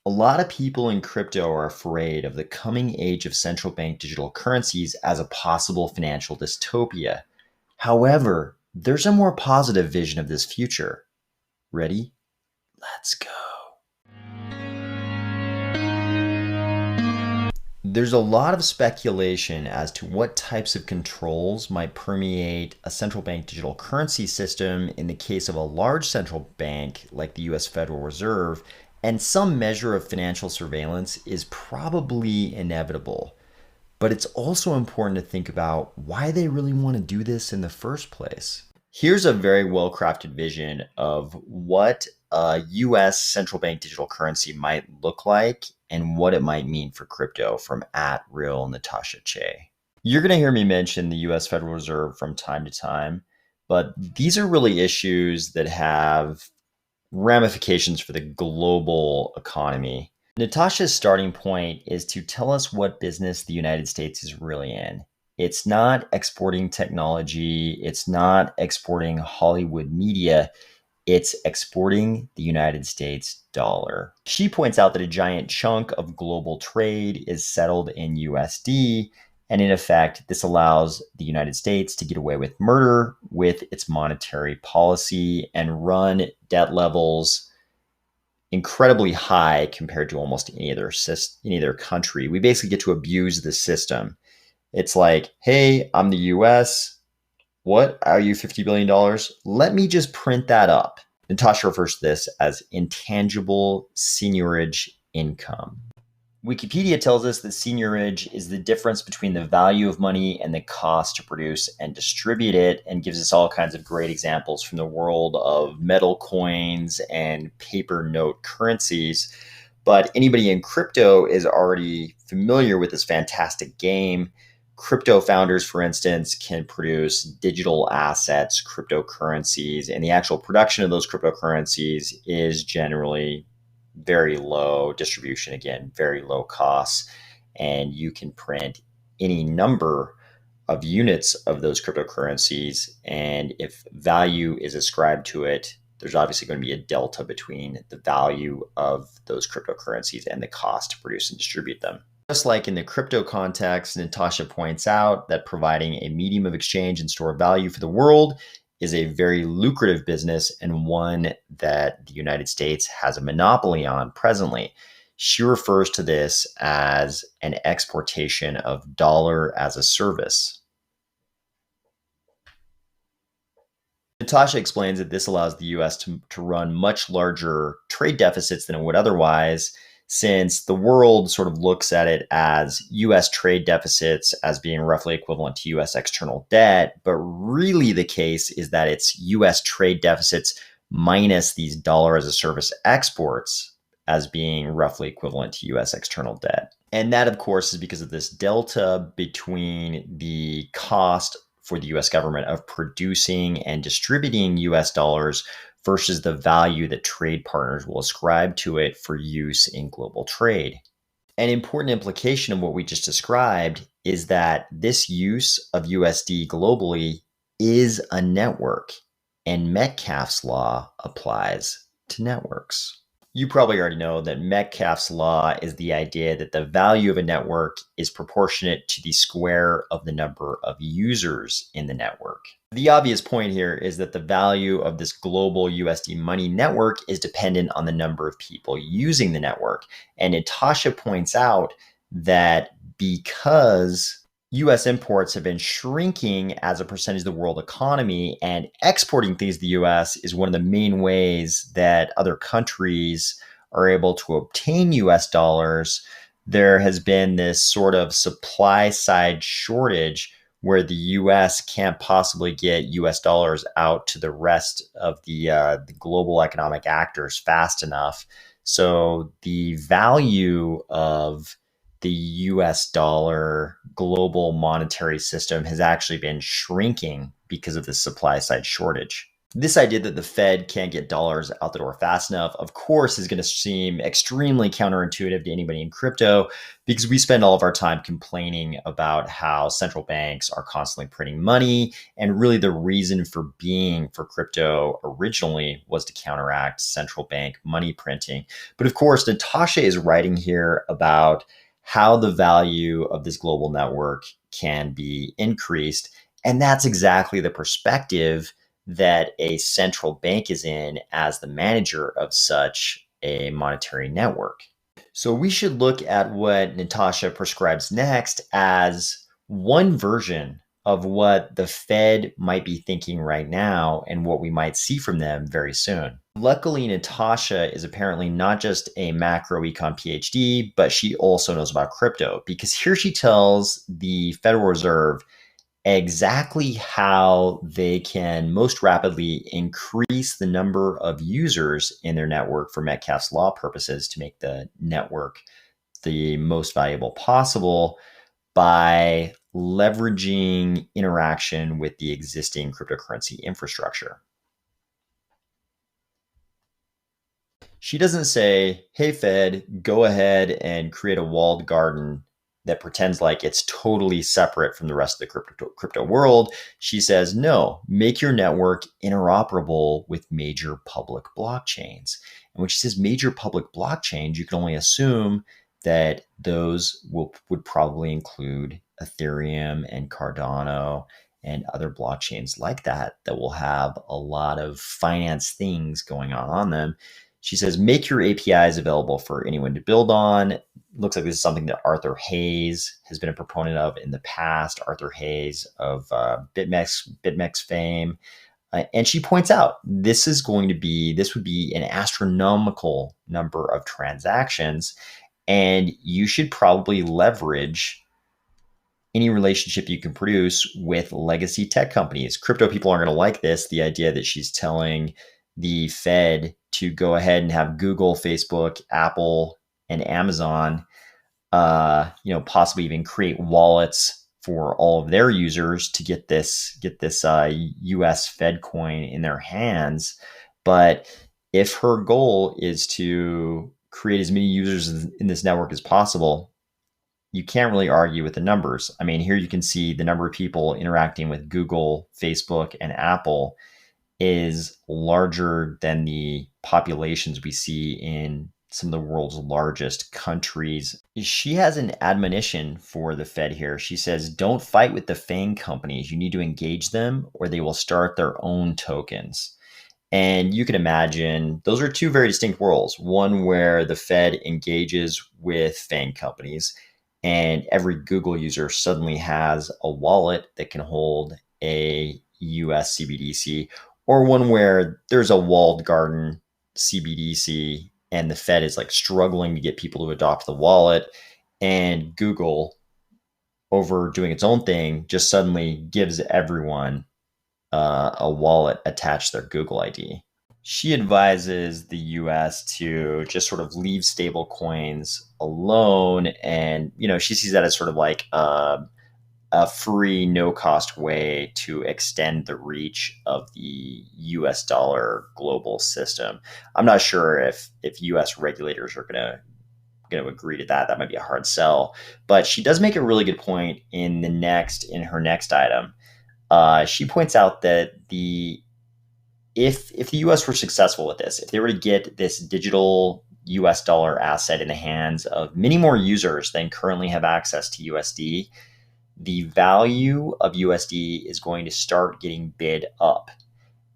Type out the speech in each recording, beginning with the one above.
A lot of people in crypto are afraid of the coming age of central bank digital currencies as a possible financial dystopia. However, there's a more positive vision of this future. Ready? Let's go. There's a lot of speculation as to what types of controls might permeate a central bank digital currency system in the case of a large central bank like the US Federal Reserve, and some measure of financial surveillance is probably inevitable. But it's also important to think about why they really want to do this in the first place. Here's a very well crafted vision of what a US central bank digital currency might look like and what it might mean for crypto from at real Natasha Che. You're going to hear me mention the US Federal Reserve from time to time, but these are really issues that have ramifications for the global economy. Natasha's starting point is to tell us what business the United States is really in. It's not exporting technology, it's not exporting Hollywood media, it's exporting the United States dollar. She points out that a giant chunk of global trade is settled in USD, and in effect, this allows the United States to get away with murder with its monetary policy and run debt levels incredibly high compared to almost any other country. We basically get to abuse the system. It's like, hey, I'm the US. What? Are you $50 billion? Let me just print that up. Natasha refers to this as intangible seigniorage income. Wikipedia tells us that seigniorage is the difference between the value of money and the cost to produce and distribute it, and gives us all kinds of great examples from the world of metal coins and paper note currencies. But anybody in crypto is already familiar with this fantastic game. Crypto founders, for instance, can produce digital assets, cryptocurrencies, and the actual production of those cryptocurrencies is generally very low distribution, again, very low costs. And you can print any number of units of those cryptocurrencies. And if value is ascribed to it, there's obviously going to be a delta between the value of those cryptocurrencies and the cost to produce and distribute them. Just like in the crypto context, Natasha points out that providing a medium of exchange and store of value for the world is a very lucrative business and one that the United States has a monopoly on presently. She refers to this as an exportation of dollar as a service. Natasha explains that this allows the US to run much larger trade deficits than it would otherwise, since the world sort of looks at it as US trade deficits as being roughly equivalent to US external debt. But really, the case is that it's US trade deficits minus these dollar as a service exports as being roughly equivalent to US external debt. And that, of course, is because of this delta between the cost for the US government of producing and distributing US dollars versus the value that trade partners will ascribe to it for use in global trade. An important implication of what we just described is that this use of USD globally is a network, and Metcalfe's law applies to networks. You probably already know that Metcalfe's law is the idea that the value of a network is proportionate to the square of the number of users in the network. The obvious point here is that the value of this global USD money network is dependent on the number of people using the network. And Natasha points out that because US imports have been shrinking as a percentage of the world economy, and exporting things to the US is one of the main ways that other countries are able to obtain US dollars. There has been this sort of supply side shortage where the US can't possibly get US dollars out to the rest of the global economic actors fast enough. So the value of the US dollar global monetary system has actually been shrinking because of the supply side shortage. This idea that the Fed can't get dollars out the door fast enough, of course, is going to seem extremely counterintuitive to anybody in crypto because we spend all of our time complaining about how central banks are constantly printing money. And really, the reason for being for crypto originally was to counteract central bank money printing. But of course, Natasha is writing here about how the value of this global network can be increased. And that's exactly the perspective that a central bank is in as the manager of such a monetary network. So we should look at what Natasha prescribes next as one version of what the Fed might be thinking right now and what we might see from them very soon. Luckily, Natasha is apparently not just a macro econ PhD, but she also knows about crypto because here she tells the Federal Reserve exactly how they can most rapidly increase the number of users in their network for Metcalfe's law purposes to make the network the most valuable possible by leveraging interaction with the existing cryptocurrency infrastructure. She doesn't say, hey, Fed, go ahead and create a walled garden that pretends like it's totally separate from the rest of the crypto world. She says, no, make your network interoperable with major public blockchains. And when she says major public blockchains, you can only assume that those would probably include Ethereum and Cardano and other blockchains like that will have a lot of finance things going on them. She says, make your APIs available for anyone to build on. Looks like this is something that Arthur Hayes has been a proponent of in the past. Arthur Hayes of BitMEX fame. And she points out this would be an astronomical number of transactions. And you should probably leverage any relationship you can produce with legacy tech companies. Crypto people aren't going to like this. The idea that she's telling the Fed to go ahead and have Google, Facebook, Apple, and Amazon, possibly even create wallets for all of their users to get this U.S. Fed coin in their hands. But if her goal is to create as many users in this network as possible, you can't really argue with the numbers. I mean, here you can see the number of people interacting with Google, Facebook, and Apple is larger than the populations we see in some of the world's largest countries. She has an admonition for the Fed here. She says, don't fight with the FAANG companies. You need to engage them or they will start their own tokens. And you can imagine those are two very distinct worlds. One where the Fed engages with FAANG companies and every Google user suddenly has a wallet that can hold a US CBDC, or one where there's a walled garden CBDC and the Fed is like struggling to get people to adopt the wallet, and Google, over doing its own thing, just suddenly gives everyone a wallet attached to their Google ID. She advises the US to just sort of leave stable coins alone. And, she sees that as sort of like a free, no cost way to extend the reach of the US dollar global system. I'm not sure if US regulators are going to agree to that. That might be a hard sell. But she does make a really good point in her next item. She points out that if the US were successful with this, if they were to get this digital US dollar asset in the hands of many more users than currently have access to USD, the value of USD is going to start getting bid up.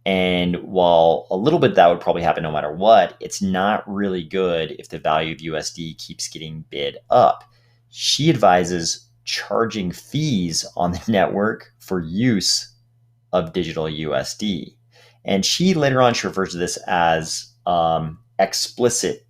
And while a little bit that would probably happen no matter what, it's not really good if the value of USD keeps getting bid up. She advises charging fees on the network for use of digital USD. And she later on, she refers to this as explicit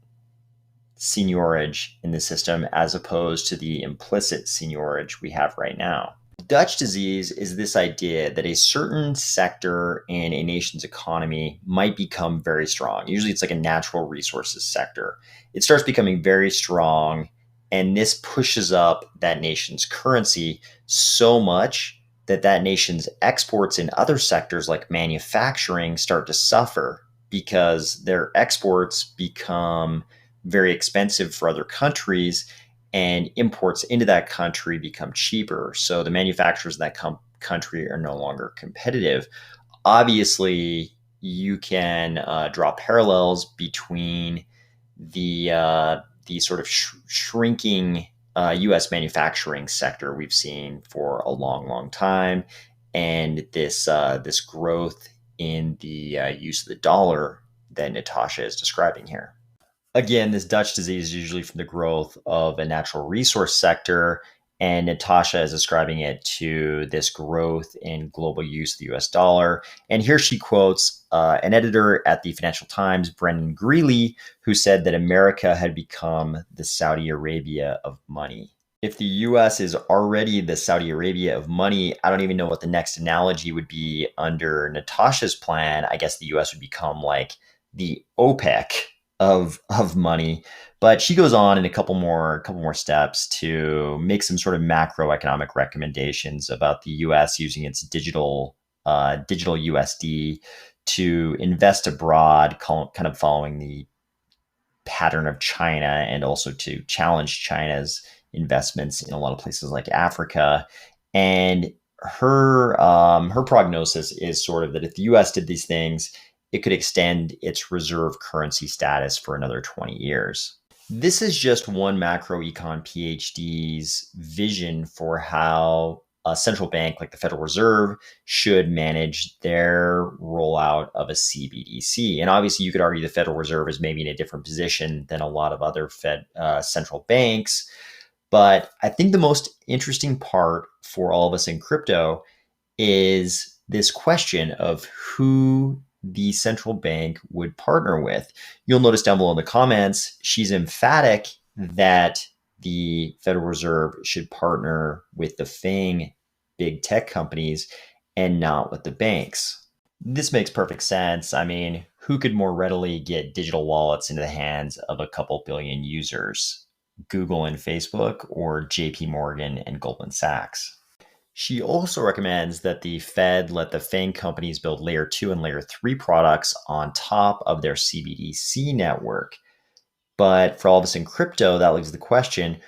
seigniorage in the system as opposed to the implicit seigniorage we have right now. Dutch disease is this idea that a certain sector in a nation's economy might become very strong. Usually it's like a natural resources sector. It starts becoming very strong, and this pushes up that nation's currency so much that nation's exports in other sectors like manufacturing start to suffer because their exports become very expensive for other countries and imports into that country become cheaper. So the manufacturers in that country are no longer competitive. Obviously, you can draw parallels between the sort of shrinking U.S. manufacturing sector we've seen for a long, long time, and this growth in the use of the dollar that Natasha is describing here. Again, this Dutch disease is usually from the growth of a natural resource sector, and Natasha is ascribing it to this growth in global use of the US dollar. And here she quotes an editor at the Financial Times, Brendan Greeley, who said that America had become the Saudi Arabia of money. If the US is already the Saudi Arabia of money, I don't even know what the next analogy would be under Natasha's plan. I guess the US would become like the OPEC of money. But she goes on in a couple more steps to make some sort of macroeconomic recommendations about the US using its digital USD to invest abroad, kind of following the pattern of China, and also to challenge China's investments in a lot of places like Africa. And her prognosis is sort of that if the U.S. did these things, it could extend its reserve currency status for another 20 years. This is just one macro econ PhD's vision for how a central bank like the Federal Reserve should manage their rollout of a CBDC. And obviously, you could argue the Federal Reserve is maybe in a different position than a lot of other central banks. But I think the most interesting part for all of us in crypto is this question of who the central bank would partner with. You'll notice down below in the comments, she's emphatic that the Federal Reserve should partner with the FAANG big tech companies and not with the banks. This makes perfect sense. I mean, who could more readily get digital wallets into the hands of a couple billion users? Google and Facebook, or JP Morgan and Goldman Sachs? She also recommends that the Fed let the FAANG companies build layer 2 and layer 3 products on top of their CBDC network. But for all of us in crypto, that leaves the question,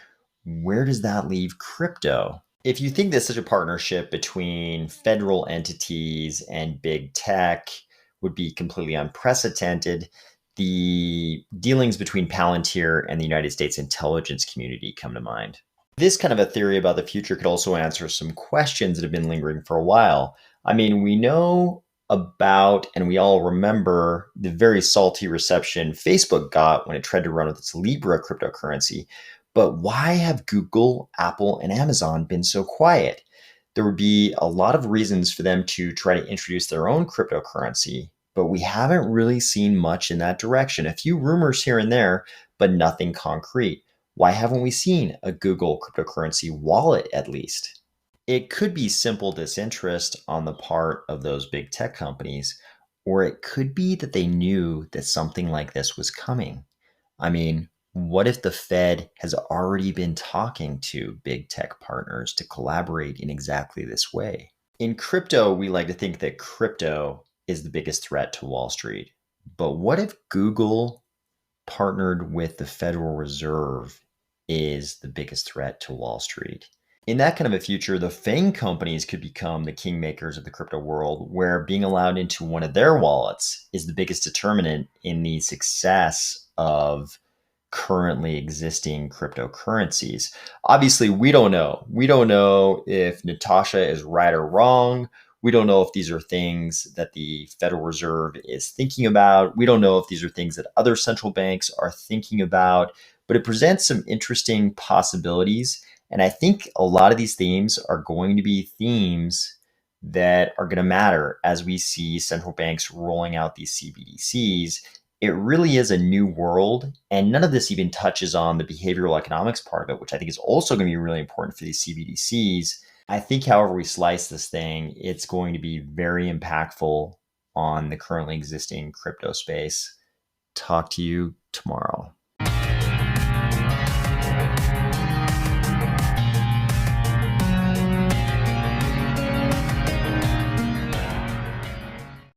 where does that leave crypto? If you think that such a partnership between federal entities and big tech would be completely unprecedented, the dealings between Palantir and the United States intelligence community come to mind. This kind of a theory about the future could also answer some questions that have been lingering for a while. I mean, we know about, and we all remember, the very salty reception Facebook got when it tried to run with its Libra cryptocurrency. But why have Google, Apple, and Amazon been so quiet? There would be a lot of reasons for them to try to introduce their own cryptocurrency, but we haven't really seen much in that direction. A few rumors here and there, but nothing concrete. Why haven't we seen a Google cryptocurrency wallet at least? It could be simple disinterest on the part of those big tech companies, or it could be that they knew that something like this was coming. I mean, what if the Fed has already been talking to big tech partners to collaborate in exactly this way? In crypto, we like to think that crypto is the biggest threat to Wall Street. But what if Google partnered with the Federal Reserve is the biggest threat to Wall Street? In that kind of a future, the FAANG companies could become the kingmakers of the crypto world, where being allowed into one of their wallets is the biggest determinant in the success of currently existing cryptocurrencies. Obviously, we don't know. We don't know if Natasha is right or wrong. We don't know if these are things that the Federal Reserve is thinking about. We don't know if these are things that other central banks are thinking about, but it presents some interesting possibilities. And I think a lot of these themes are going to be themes that are going to matter as we see central banks rolling out these CBDCs. It really is a new world, and none of this even touches on the behavioral economics part of it, which I think is also going to be really important for these CBDCs. I think however we slice this thing, it's going to be very impactful on the currently existing crypto space. Talk to you tomorrow.